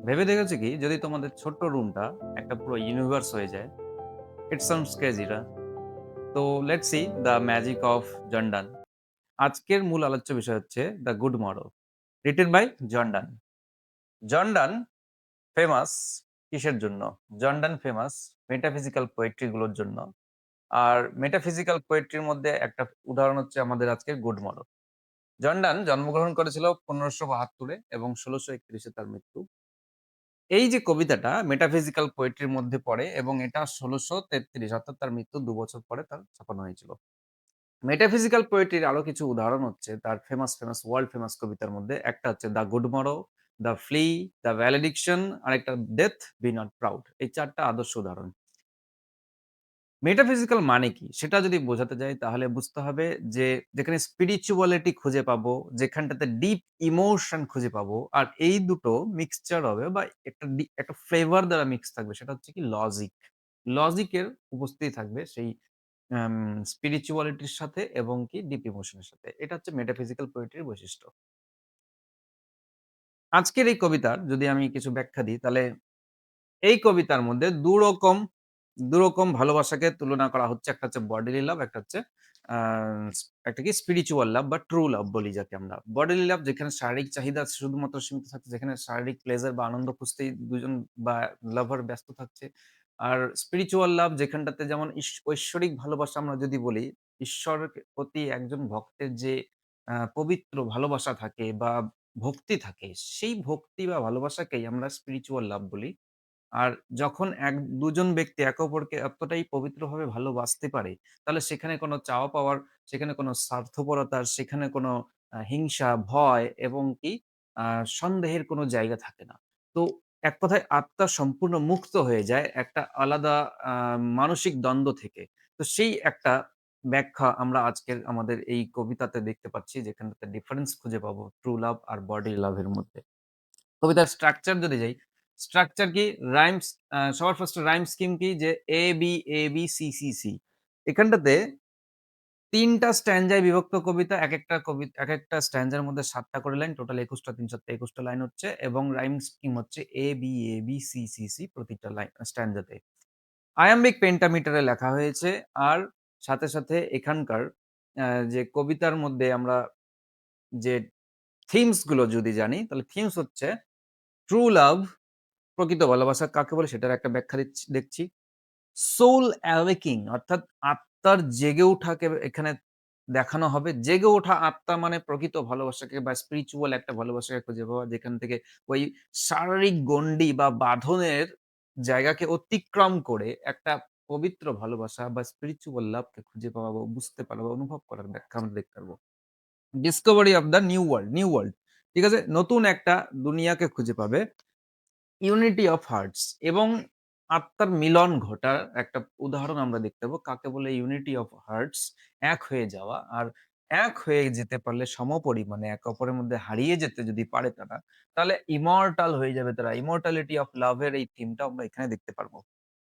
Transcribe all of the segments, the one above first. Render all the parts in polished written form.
ভেবে দেখেছো কি যদি তোমাদের ছোট্ট রুমটা একটা পুরো ইউনিভার্স হয়ে যায়? ইট সাউন্ডস ক্রেজি না? তো let's see the magic of John Donne. আজকের মূল আলোচ্য বিষয় হচ্ছে the good morrow, written by John Donne. John Donne famous কিসের জন্য? John Donne famous metaphysical poetry গুলোর জন্য। আর মেটাফিজিক্যাল পোয়েট্রির মধ্যে একটা উদাহরণ হচ্ছে আমাদের আজকের গুড মরল। জন ডান জন্মগ্রহণ করেছিল 1572 এ এবং 1631 এ তার মৃত্যু। এই যে কবিতাটা মেটাফিজিক্যাল পোয়েট্রির মধ্যে পড়ে এবং এটা ১৬৩৩ অর্থাৎ তার মৃত্যুর ২ বছর পরে তার ছাপানো হয়েছিল। মেটাফিজিক্যাল পোয়েট্রির আরো কিছু উদাহরণ হচ্ছে তার ফেমাস ওয়ার্ল্ড ফেমাস কবিতার মধ্যে একটা হচ্ছে 'the good morrow', 'the flea', 'the valediction' আরেকটা 'ডেথ বি নট প্রাউড'। এই ৪ টা আদর্শ উদাহরণ। মেটাফিজিক্যাল মানে কি? সেটা যদি বোঝাতে যাই তাহলে বুঝতে হবে যে যেখানে স্পিরিচুয়ালিটি খুঁজে পাবো, যেখানটাতে ডিপ ইমোশন খুঁজে পাবো আর এই দুটো মিক্সচার হবে বা একটা ফ্লেভার দ্বারা মিক্স থাকবে সেটা হচ্ছে কি লজিক। লজিকের উপস্থিতি থাকবে সেই আম স্পিরিচুয়ালিটির সাথে এবং কি ডিপ ইমোশন এর সাথে। এটা হচ্ছে মেটাফিজিক্যাল পোয়েট্রির বৈশিষ্ট্য। আজকের এই কবিতার যদি আমি কিছু ব্যাখ্যা দিই তাহলে এই কবিতার মধ্যে ২ রকম ভালোবাসাকে তুলনা করা হচ্ছে। একটা হচ্ছে বডিলি লাভ, একটা হচ্ছে আ একটা কি স্পিরিচুয়াল লাভ বা ট্রু লাভ বলি যাকে আমরা। বডিলি লাভ যেখানে শারীরিক চাহিদা শুধুমাত্র সীমিত থাকছে, যেখানে শারীরিক প্লেজার বা আনন্দ খুঁজতেই ২ জন বা লাভার ব্যস্ত থাকছে। আর স্পিরিচুয়াল লাভ যেখানটাতে যেমন ঐশ্বরিক ভালোবাসা আমরা যদি বলি, ঈশ্বরের প্রতি একজন ভক্তের যে পবিত্র ভালোবাসা থাকে বা ভক্তি থাকে, সেই ভক্তি বা ভালোবাসাকেই আমরা স্পিরিচুয়াল লাভ বলি। আর যখন ২ জন ব্যক্তি একে অপরকে এতটাই পবিত্রভাবে ভালোবাসতে পারে, তাহলে সেখানে কোনো চাওয়া পাওয়ার, সেখানে কোনো স্বার্থপরতার, সেখানে কোনো হিংসা, ভয় এবং কি আ সন্দেহের কোনো জায়গা থাকে না। তো এক কথায় আত্মা সম্পূর্ণ মুক্ত হয়ে যায় একটা আলাদা আ মানসিক দ্বন্দ্ব থেকে। তো সেই একটা ব্যাখ্যা আমরা আজকের আমাদের এই কবিতাতে দেখতে পাচ্ছি, যেখানটাতে ডিফারেন্স খুঁজে পাবো ট্রু লাভ আর বডি লাভ এর মধ্যে। কবিতার স্ট্রাকচার যদি যাই, স্ট্রাকচার কি? রাইমস সবার ফার্স্ট রাইম স্কিম কি? যে এ, বি, এ, বি, সি, সি, সি। এখানটাতে ৩ টা স্ট্যানজায় বিভক্ত কবিতা। একেকটা স্ট্যানজার মধ্যে ৭ টা করে লাইন। টোটাল ২১ টা ৩ ৭ ২১ টা লাইন হচ্ছে এবং রাইম স্কিম হচ্ছে এ, বি, এ, বি, সি, সি, সি প্রতিটা স্ট্যানজাতে। আয়াম্বিক পেন্টামিটারে লেখা হয়েছে। আর সাথে এখানকার যে কবিতার মধ্যে আমরা যে থিমস গুলো যদি জানি, তাহলে থিমস হচ্ছে ট্রু লাভ প্রকৃত ভালোবাসা কাকে বলে সেটার একটা ব্যাখ্যা দেখছি। সোল অ্যাওয়েকিং অর্থাৎ আত্মার জেগে ওঠাকে এখানে দেখানো হবে। জেগে ওঠা আত্মা মানে প্রকৃত ভালোবাসাকে বা স্পিরিচুয়াল একটা ভালোবাসাকে খুঁজে পাওয়া যেখান থেকে ওই শারীরিক গণ্ডি বা বাঁধনের জায়গাকে অতিক্রম করে একটা পবিত্র ভালোবাসা বা স্পিরিচুয়াল লাভকে খুঁজে পাওয়া বা বুঝতে পারা বা অনুভব করার ব্যাখ্যা আমরা দেখতে পারবো। Discovery of the new world ঠিক আছে? নতুন একটা দুনিয়াকে খুঁজে পাবে। ইউনিটি অফ হার্টস এবং আত্মার মিলন ঘটার একটা উদাহরণ আমরা দেখতে পাবো। কাকে বলে ইউনিটি অফ হার্টস এক হয়ে যাওয়া। আর এক হয়ে যেতে পারলে সমপরিমাণে একে অপরের মধ্যে হারিয়ে যেতে যদি পারে তারা, তাহলে ইমর্টাল হয়ে যাবে তারা। ইমর্টালিটি অফ লাভ এর এই থিমটা আমরা এখানে দেখতে পারবো।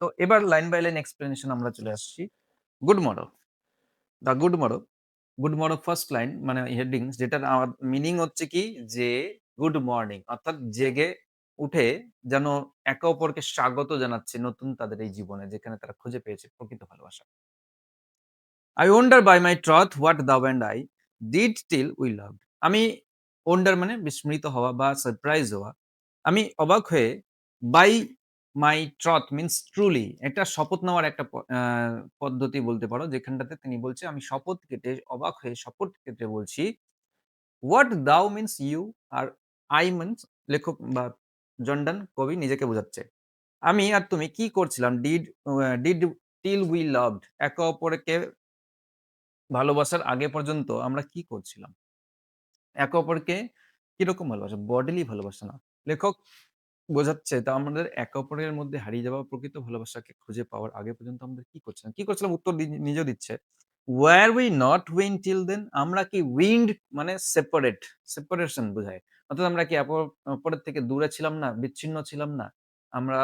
তো এবার লাইন বাই লাইন এক্সপ্লেনেশন আমরা চলে আসছি। Good morning. The good morrow, good morrow first line মানে হেডিংস যেটার মিনিং হচ্ছে কি যে গুড মর্নিং অর্থাৎ জেগে উঠে যেন একে অপরকে স্বাগত জানাচ্ছে নতুন তাদের এই জীবনে যেখানে তারা খুঁজে পেয়েছে প্রকৃত ভালোবাসা। I wonder by my troth what thou and I did till we loved. আমি wonder মানে বিস্মৃত হওয়া বা সারপ্রাইজ হওয়া। আমি অবাক হয়ে by my troth means truly একটা শপথ নেওয়ার একটা পদ্ধতি বলতে পারো। যেখানটাতে তিনি বলছে আমি শপথ কেটে অবাক হয়ে শপথ কেটে বলছি what thou means you R I means লেখক বা জর্ডান কবি নিজেকে বোঝাচ্ছে। আমি আর তুমি কি করছিলাম? did till we loved একে অপরকে ভালোবাসার আগে পর্যন্ত আমরা কি করছিলাম? একে অপরকে কিরকম ভালোবাসা? বডিলি ভালোবাসা না। লেখক বোঝাচ্ছে তা আমাদের একে অপরের মধ্যে হারিয়ে যাওয়া প্রকৃত ভালোবাসাকে খুঁজে পাওয়ার আগে পর্যন্ত আমরা কি করছিলাম? কি করছিলাম? উত্তর নিজেও দিচ্ছে। Were we not weaned till then? আমরা কি weaned মানে সেপারেশন বোঝায়। অর্থাৎ আমরা কি অপরের থেকে দূরে ছিলাম না? বিচ্ছিন্ন ছিলাম না? আমরা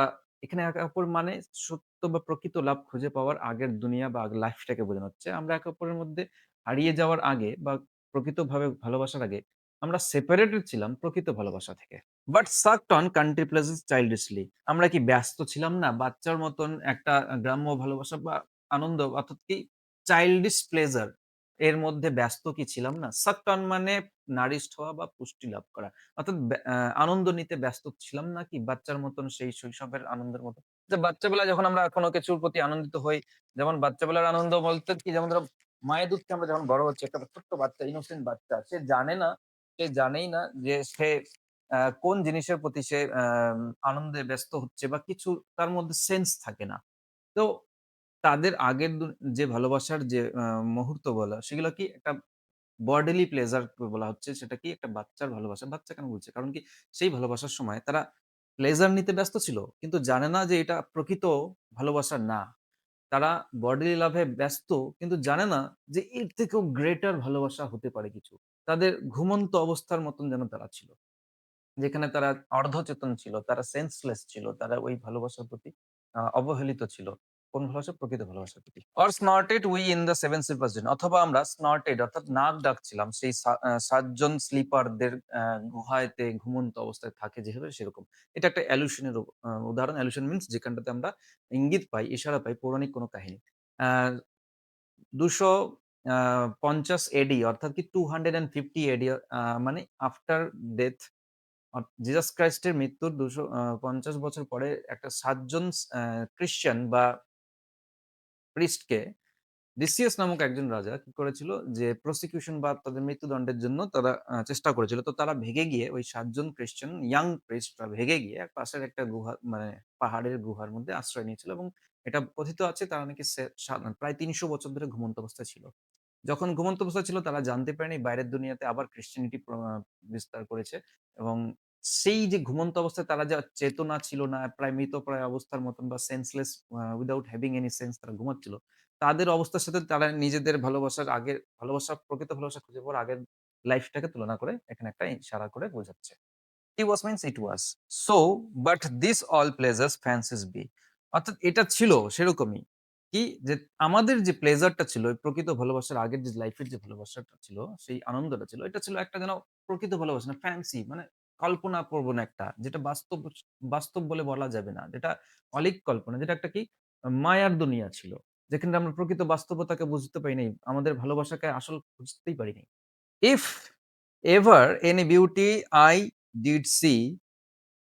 এখানে একে অপর মানে সত্য বা প্রকৃত লাভ খুঁজে পাওয়ার আগের দুনিয়া বা লাইফটাকে বোঝানো হচ্ছে। আমরা একে অপরের মধ্যে হারিয়ে যাওয়ার আগে বা প্রকৃতভাবে ভালোবাসার আগে আমরা সেপারেটেড ছিলাম প্রকৃত ভালোবাসা থেকে। But sucked on country places childishly. আমরা কি ব্যস্ত ছিলাম না? বাচ্চার মতন একটা গ্রাম্য ভালোবাসা বা আনন্দ অর্থাৎ কি চাইল্ডিশ প্লেজার এর মধ্যে ব্যস্ত কি ছিলাম না? sucked on মানে nourished হওয়া বা পুষ্টি লাভ করা। অর্থাৎ ব্যা আ আনন্দ নিতে ব্যস্ত ছিলাম না কি বাচ্চার মতন সেই শৈশবের আনন্দের মতো? যে বাচ্চাবেলায় যখন আমরা কোনো কিছুর প্রতি আনন্দিত হই, যেমন বাচ্চাবেলার আনন্দ বলতে কি যেমন ধরো মায়ের দুধ খেয়ে আমরা যখন বড় হচ্ছি একটা ছোট্ট বাচ্চা ইনোসেন্ট বাচ্চা সে জানে না, সে জানেই না যে সে কোন জিনিসের প্রতি সে আনন্দে ব্যস্ত হচ্ছে বা কিছু তার মধ্যে সেন্স থাকে না। তো তাদের আগের যে ভালোবাসার যে মুহূর্ত বলা সেগুলো কি একটা bodily pleasure বলা হচ্ছে সেটা কি একটা বাচ্চার ভালোবাসা। বাচ্চা কেন বলছি? কারণ কি সেই ভালোবাসার সময় তারা প্লেজার নিতে ব্যস্ত ছিল। কিন্তু জানে না যে এটা প্রকৃত ভালোবাসা না। তারা bodily লাভ এ ব্যস্ত কিন্তু জানে না যে এর থেকেও গ্রেটার ভালোবাসা হতে পারে কিছু। তাদের ঘুমন্ত অবস্থার মতন যেন তারা ছিল। যেখানে তারা অর্ধচেতন ছিল, তারা সেন্সলেস ছিল। তারা ওই ভালোবাসার প্রতি অবহেলিত ছিল। কোন ভালোবাসা? প্রকৃত ভালোবাসার প্রতি। or snorted we in the seven sleepers dream অথবা আমরা snorted অর্থাৎ নাক ডাকছিলাম সেই ৭ জন স্লিপারদের গুহায়তে ঘুমন্ত অবস্থায় থাকে যেভাবে সেরকম। এটা একটা অ্যালুশন এর উদাহরণ। অ্যালুশন মিনস যেখানটাতে আমরা ইঙ্গিত পাই, ইশারা পাই পৌরাণিক কোনো কাহিনী। আ ২০০ আ ৫০ এডি অর্থাৎ কি 250 এডি মানে আফটার ডেথ জিসাস ক্রাইস্টের মৃত্যুর ২৫০ বছর পরে একটা ৭ জন ক্রিশ্চিয়ান বা প্রিস্টকে ডিসিয়াস নামক একজন রাজা কি করেছিল যে প্রসিকিউশন বা তাদের মৃত্যুদণ্ডের জন্য তারা চেষ্টা করেছিল। তো তারা ভেগে গিয়ে ওই ৭ জন ক্রিশ্চিয়ান ইয়াং প্রিস্টরা ভেগে গিয়ে পাশের একটা গুহা মানে পাহাড়ের গুহার মধ্যে আশ্রয় নিয়েছিল এবং এটা কথিত আছে তারা নাকি প্রায় ৩০০ বছর ধরে ঘুমন্ত অবস্থায় ছিল। যখন ঘুমন্ত অবস্থায় ছিল তারা জানতে পারেনি বাইরের দুনিয়াতে আবার ক্রিশ্চিয়ানিটি বিস্তার করেছে এবং সেই যে ঘুমন্ত অবস্থায় তারা যা চেতনা ছিল না, প্রায় মৃতপ্রায় অবস্থার মতন বা senseless without having any sense তারা ঘুমাচ্ছিল। তাদের অবস্থার সাথে তারা নিজেদের ভালোবাসার আগের ভালোবাসা প্রকৃত ভালোবাসা খুঁজে পাওয়ার আগের লাইফটাকে তুলনা করে এখানে একটা ইশারা করে বোঝাচ্ছে। He was means it was. So, but this all pleasures fancies be. অর্থাৎ এটা ছিল সেরকমই। কি যে আমাদের যে প্লেজার টা ছিল, ওই প্রকৃত ভালোবাসার আগের যে লাইফের যে ভালোবাসাটা ছিল, সেই আনন্দটা ছিল। এটা ছিল একটা যেন প্রকৃত ভালোবাসা না ফ্যান্সি মানে কল্পনাপ্রবণ একটা। যেটা বাস্তব বলে বলা যাবে না। যেটা অলীক কল্পনা। যেটা একটা কি মায়ার দুনিয়া ছিল। যেখানে আমরা প্রকৃত বাস্তবতাকে বুঝতে পারি নাই। আমাদের ভালোবাসাকে আসল বুঝতেই পারি নাই। If ever any beauty I did see,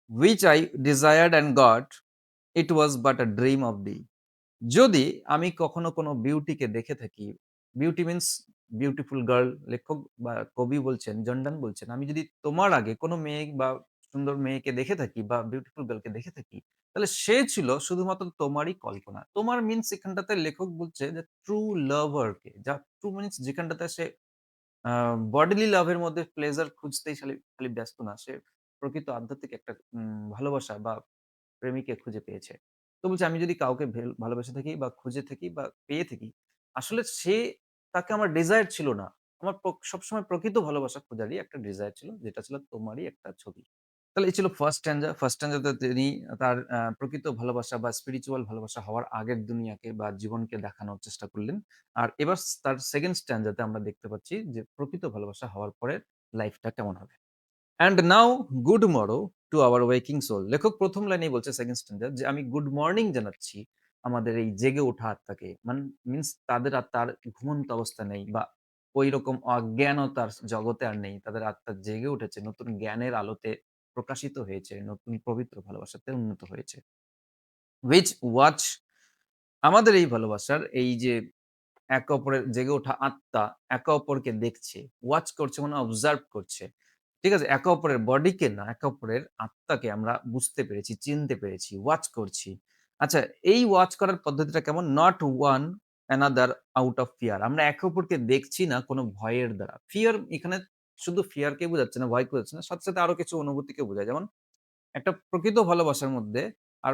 which I desired and got, it was but a dream of thee. যদি আমি কখনো কোনো বিউটিকে দেখে থাকি, বিউটি মিনস বিউটিফুল গার্ল লেখক বা কবি বলছেন, জর্ডান বলছেন, আমি যদি তোমার আগে কোনো মেয়ে বা সুন্দর মেয়েকে দেখে থাকি বা বিউটিফুল গার্লকে দেখে থাকি, তাহলে সে ছিল শুধুমাত্র তোমারই কল্পনা। তোমার মিনস এখানটাতে লেখক বলছে যে ট্রু লাভার কে, যা ট্রু মিনস যেখানটাতে সে আ bodily লাভ এর মধ্যে প্লেজার খুঁজতেই খালি খালি ব্যস্ত না। সে প্রকৃত আধ্যাত্মিক একটা ভালোবাসা বা প্রেমিকে খুঁজে পেয়েছে। তো বলছে আমি যদি কাউকে ভালোবেসে থাকি বা খুঁজে থাকি বা পেয়ে থাকি, আসলে তাকে আমার ডিজায়ার ছিল না। আমার সবসময় প্রকৃত ভালোবাসা খোঁজারই একটা ডিজায়ার ছিল, যেটা ছিল তোমারই একটা ছবি। তাহলে এই ছিল ফার্স্ট স্ট্যানজা। ফার্স্ট স্ট্যানজাতে তিনি তার প্রকৃত ভালোবাসা বা স্পিরিচুয়াল ভালোবাসা হওয়ার আগের দুনিয়াকে বা জীবনকে দেখানোর চেষ্টা করলেন। আর এবার তার সেকেন্ড স্ট্যানজাতে আমরা দেখতে পাচ্ছি যে প্রকৃত ভালোবাসা হওয়ার পরে লাইফটা কেমন হবে। And now good morrow to our waking soul. লেখক ১ম লাইনেই বলছে সেকেন্ড স্ট্যান্জা যে আমি গুড মর্নিং জানাচ্ছি আমাদের এই জেগে ওঠা আত্মাকে। মিনস তাদের আত্মার ঘুমন্ত অবস্থা নেই বা ঐরকম অজ্ঞানতার জগতে আর নেই। তাদের আত্মা জেগে উঠেছে, নতুন জ্ঞানের আলোতে প্রকাশিত হয়েছে, নতুন পবিত্র ভালোবাসাতে উন্নত হয়েছে। হুইচ ওয়াচ আমাদের এই ভালোবাসার এই যে একে অপরের জেগে ওঠা আত্মা একে অপরকে দেখছে, ওয়াচ করছে মানে অবজার্ভ করছে। ঠিক আছে? একে অপরের বডিকে না, একে অপরের আত্মাকে আমরা বুঝতে পেরেছি, চিনতে পেরেছি, ওয়াচ করছি। আচ্ছা এই ওয়াচ করার পদ্ধতিটা কেমন? Not one another out of fear. আমরা একে অপরকে দেখছি না কোনো ভয়ের দ্বারা। ফিয়ার এখানে শুধু ফিয়ারকে বোঝাচ্ছে না, ভয়কে বোঝাচ্ছে না। সাথে, সাথে আরো কিছু অনুভূতিকে বোঝায়। যেমন একটা প্রকৃত ভালোবাসার মধ্যে আর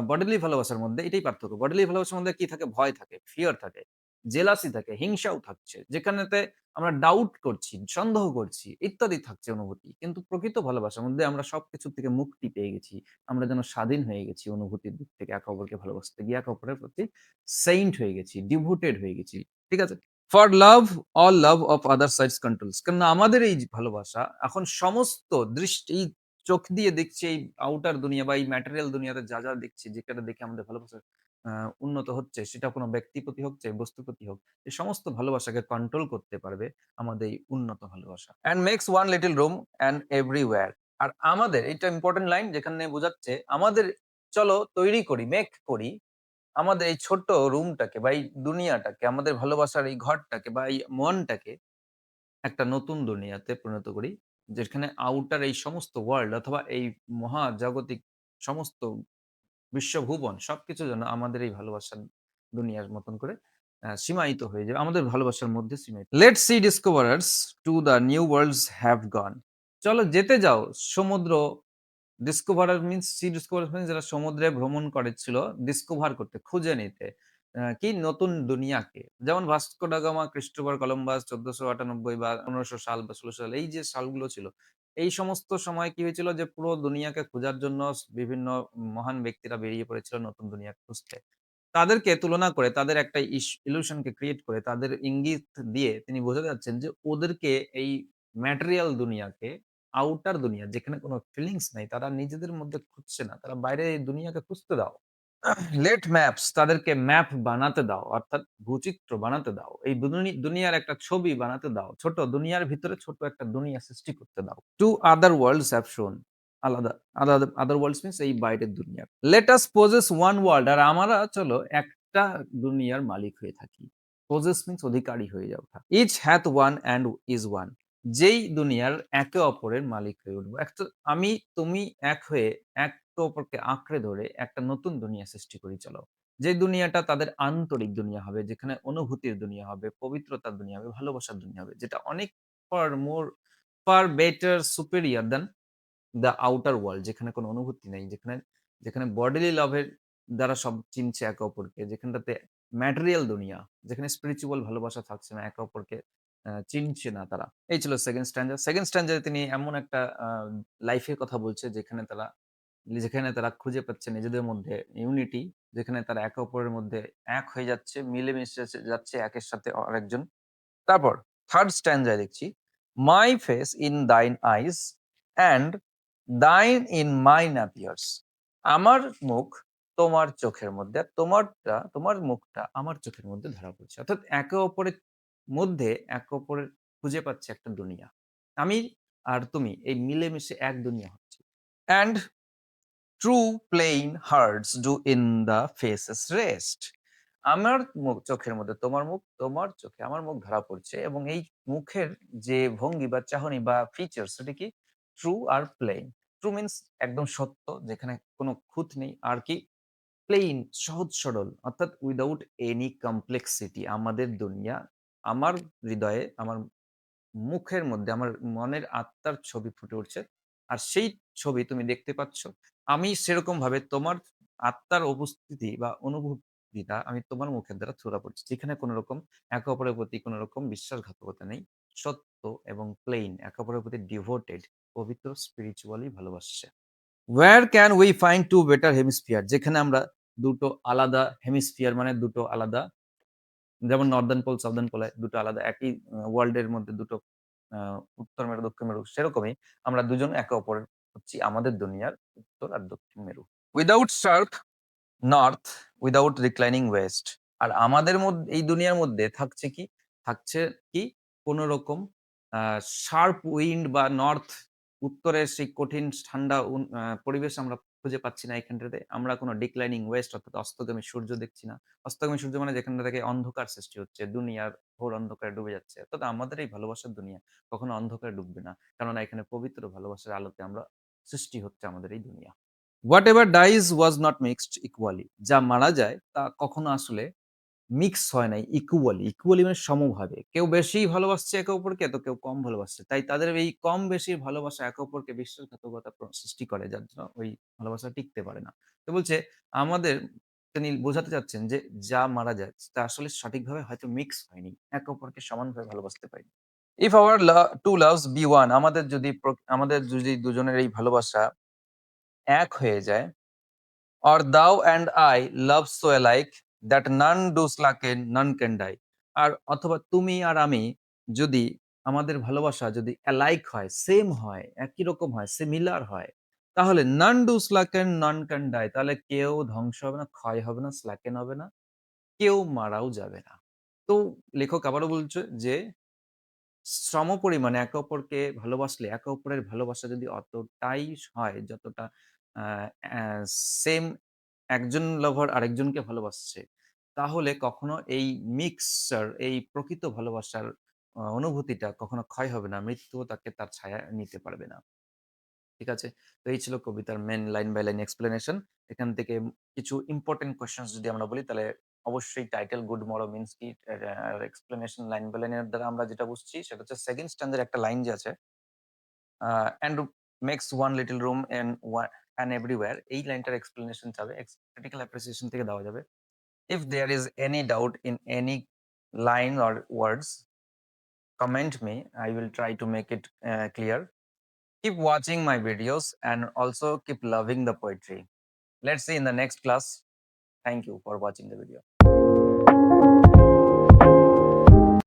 বডিলি ভালোবাসার মধ্যে এটাই পার্থক্য। বডিলি ভালোবাসার মধ্যে কি থাকে? ভয় থাকে, ফিয়ার থাকে, জেলাসি থাকে, হিংসাও থাকছে। যেখানেতে আমরা ডাউট করছি, সন্দেহ করছি ইত্যাদি থাকছে অনুভূতি। কিন্তু প্রকৃত ভালোবাসার মধ্যে আমরা সবকিছু থেকে মুক্তি পেয়ে গেছি। আমরা যেন স্বাধীন হয়ে গেছি অনুভূতির দিক থেকে একে অপরকে ভালোবাসতে গিয়ে একে অপরের প্রতি সেইন্ট হয়ে গেছি, ডিভোটেড হয়ে গেছি। ঠিক আছে? For love all love of other sides controls. কেননা আমাদের এই যে ভালোবাসা এখন সমস্ত দৃষ্টি চোখ দিয়ে দেখছি এই আউটার দুনিয়া বা এই ম্যাটেরিয়াল দুনিয়াতে যা দেখছি, যেখানে দেখে আমাদের ভালোবাসা আ উন্নত হচ্ছে, সেটা কোনো ব্যক্তির প্রতি হোক, চাই বস্তুর প্রতি হোক, এই সমস্ত ভালোবাসাকে কন্ট্রোল করতে পারবে আমাদের এই উন্নত ভালোবাসা। And makes one little room and everywhere. আর আমাদের এটা ইম্পোর্টেন্ট লাইন যেখানে বোঝাচ্ছে আমাদের চলো তৈরি করি, মেক করি আমাদের এই ছোট্ট রুমটাকে বা এই দুনিয়াটাকে, আমাদের ভালোবাসার এই ঘরটাকে বা এই মনটাকে একটা নতুন দুনিয়াতে পরিণত করি। যেখানে আউটার এই সমস্ত ওয়ার্লড অথবা এই মহাজাগতিক সমস্ত বিশ্বভুবন সবকিছু যেন আমাদের এই ভালোবাসার দুনিয়ার মতন করে সীমায়িত হয়ে যাবে। আমাদের ভালোবাসার মধ্যে সীমায়িত। Let's see discoverers to the new worlds have gone. চলো যেতে যাও সমুদ্র discoverer means sea discoverer means যারা সমুদ্রে ভ্রমণ করেছিল ডিসকভার করতে, খুঁজে নিতে। কি নতুন দুনিয়াকে। যেমন Vasco da Gama, Christopher Columbus ১৪৯৮ বা ১৫০০ সাল বা ১৬০০ সাল এই যে সালগুলো ছিল, এই সমস্ত সময় কি হয়েছিল যে পুরো দুনিয়াকে খোঁজার জন্য বিভিন্ন মহান ব্যক্তিরা বেরিয়ে পড়েছিল নতুন দুনিয়া খুঁজতে। তাদেরকে তুলনা করে তাদের একটা ইলিউশন কে ক্রিয়েট করে তাদের ইঙ্গিত দিয়ে তিনি বোঝাতে চাচ্ছেন যে ওদেরকে এই ম্যাটেরিয়াল দুনিয়াকে আউটার দুনিয়া যেখানে কোনো ফিলিংস নাই তারা নিজেদের মধ্যে খুঁজছে না। তারা বাইরে এই দুনিয়াকে খুঁজতে দাও। লেট ম্যাপস তাদেরকে ম্যাপ বানাতে দাও। অর্থাৎ ভূচিত্র বানাতে দাও। এই দুনিয়ার একটা ছবি বানাতে দাও। ছোট দুনিয়ার ভিতরে ছোট একটা দুনিয়া সৃষ্টি করতে দাও। 2 আদার ওয়ার্লডস হ্যাভ শোন। আলাদা আদার ওয়ার্লডস মিনস এই বাইরের দুনিয়া। Let us possess one world আর আমরা চলো একটা দুনিয়ার মালিক হয়ে থাকি। পজেস মিনস অধিকারী হয়ে যাও। Each hath one and is one. যেই দুনিয়ার একে অপরের মালিক হয়ে উঠবো। একটা আমি তুমি এক হয়ে একে অপরকে আঁকড়ে ধরে একটা নতুন দুনিয়া সৃষ্টি করি চলো। যে দুনিয়াটা তাদের আন্তরিক দুনিয়া হবে, যেখানে অনুভূতির দুনিয়া হবে, পবিত্রতার দুনিয়া হবে, ভালোবাসার দুনিয়া হবে। যেটা অনেক far better superior than the outer world যেখানে কোনো অনুভূতি নেই। যেখানে বডিলি লাভের দ্বারা সব চিনছে একে অপরকে। যেখানটাতে ম্যাটেরিয়াল দুনিয়া, যেখানে স্পিরিচুয়াল ভালোবাসা থাকছে না, একে অপরকে চিনছে না তারা। এই ছিল 2nd স্ট্যান্জা। 2nd স্ট্যান্জায় তিনি এমন একটা লাইফের কথা বলছে যেখানে তারা খুঁজে পাচ্ছে নিজেদের মধ্যে ইউনিটি, যেখানে তারা একে অপরের মধ্যে এক হয়ে যাচ্ছে, মিলেমিশে যাচ্ছে একের সাথে আরেকজন। তারপর 3rd স্ট্যান্জায় দেখছি, "My face in thine eyes and thine in mine appears." আমার মুখ তোমার চোখের মধ্যে, আর তোমার মুখটা আমার চোখের মধ্যে ধরা পড়ছে। অর্থাৎ একে অপরের মধ্যে একে অপরের খুঁজে পাচ্ছে একটা দুনিয়া। আমি আর তুমি এই মিলেমিশে এক দুনিয়া হচ্ছি। "And true plain hearts do in the faces rest." আমার চোখের মধ্যে তোমার মুখ, তোমার চোখে আমার মুখ ধরা পড়ছে এবং এই মুখের যে ভঙ্গি বা চাহনি বা ফিচার সেটা কি ট্রু আর প্লেন। ট্রু মিনস একদম সত্য যেখানে কোনো খুঁত নেই। আর কি প্লেন সহজ সরল অর্থাৎ উইদাউট এনি কমপ্লেক্সিটি আমাদের দুনিয়া আমার হৃদয়ে আমার মুখের মধ্যে আমার মনের আত্মার ছবি ফুটে উঠছে। আর সেই ছবি তুমি দেখতে পাচ্ছ। আমি সেরকমভাবে তোমার আত্মার উপস্থিতি বা অনুভূতিটা আমি তোমার মুখের দ্বারা ধরা পড়ছি। যেখানে কোন রকম একে অপরের প্রতি কোন রকম বিশ্বাসঘাতকতা নেই। সত্য এবং প্লেইন একে অপরের প্রতি ডিভোটেড, পবিত্র স্পিরিচুয়ালি ভালোবাসছে। Where can we find 2 better hemisphere? যেখানে আমরা দুটো আলাদা হেমিস্ফিয়ার মানে দুটো আলাদা যেমন নর্দার্ন পোল, সাউদার্ন পোল দুটো আলাদা একই ওয়ার্লড এর মধ্যে দুটো আ উত্তর মেরু, দক্ষিণ মেরু সেরকমই আমরা দুজন একে অপরের হচ্ছি আমাদের দুনিয়ার উত্তর আর দক্ষিণ মেরু। Without sharp north, without reclining west. আর আমাদের এই দুনিয়ার মধ্যে থাকছে কি? থাকছে কি? কোন রকম আ শার্প উইন্ড বা নর্থ উত্তরের সেই কঠিন ঠান্ডা পরিবেশ আমরা খুঁজে পাচ্ছি না এখানটাতে। আমরা কোন ডিক্লাইনিং ওয়েস্ট অর্থাৎ অস্তগামী সূর্য দেখছি না। অস্তগামী সূর্য মানে যেখানটা থেকে অন্ধকার সৃষ্টি হচ্ছে। দুনিয়ার ঘোর অন্ধকারে ডুবে যাচ্ছে। অর্থাৎ আমাদের এই ভালোবাসার দুনিয়া কখনো অন্ধকারে ডুববে না। কেননা এখানে পবিত্র ভালোবাসার আলোতে আমরা সৃষ্টি হচ্ছে আমাদের এই দুনিয়া। Whatever dies was not mixed equally. যা মারা যায় তা কখনো আসলে মিক্স হয় নাই ইকুয়ালি। ইকুয়ালি মানে সমভাবে। কেউ বেশি ভালোবাসছে একে অপরকে তো কেউ কম ভালোবাসছে। তাই তাদের এই কম বেশির ভালোবাসা একে অপরকে বিশ্বাসঘাতকতা সৃষ্টি করে যার জন্য ওই ভালোবাসা টিকতে পারে না। তো বলছে আমাদের তিনি বোঝাতে চাচ্ছেন যে যা মারা যায় তা আসলে সঠিকভাবে হয়তো মিক্স হয়নি। একে অপরকে সমানভাবে ভালোবাসতে পারিনি। If our two loves be one আমাদের যদি দুজনের এই ভালোবাসা এক হয়ে যায় or thou and I love so alike that none does like none can die। আর অথবা তুমি আর আমি যদি আমাদের ভালোবাসা যদি অ্যালাইক হয়, সেম হয়, একই রকম হয়, সিমিলার হয়, তাহলে none do slacken, none can die, তাহলে কেউ ধ্বংস হবে না, ক্ষয় হবে না, স্ল্যাকেন হবে না, কেউ মারাও যাবে না। তো লেখক আবারও বলছে যে সমপরিমাণে একে অপরকে ভালোবাসলে একে অপরের ভালোবাসা যদি অতটাই হয় যতটা আ অ্যা সেম একজন লাভার আরেকজনকে ভালোবাসছে, তাহলে কখনো এই মিক্সচার এই প্রকৃত ভালোবাসার অনুভূতিটা কখনো ক্ষয় হবে না। মৃত্যুও তাকে তার ছায়া নিতে পারবে না। ঠিক আছে? তো এই ছিল কবিতার main line by line explanation. এখান থেকে কিছু ইম্পোর্টেন্ট কোয়েশ্চেনস যদি আমরা বলি তাহলে অবশ্যই টাইটেল গুড মরো মিনস কি? আর এক্সপ্লেনেশন লাইন বাই লাইনের দ্বারা আমরা যেটা বুঝছি সেটা হচ্ছে 2nd স্ট্যান্জার একটা লাইন যে আছে "and makes one little room and everywhere" এই লাইনটার এক্সপ্লেনেশন চাবে ক্রিটিক্যাল অ্যাপ্রিসিয়েশন থেকে দেওয়া যাবে। "If there is any doubt in any line or words, comment me. I will try to make it clear. Keep watching my videos and also keep loving the poetry. Let's see in the next class. Thank you for watching the video."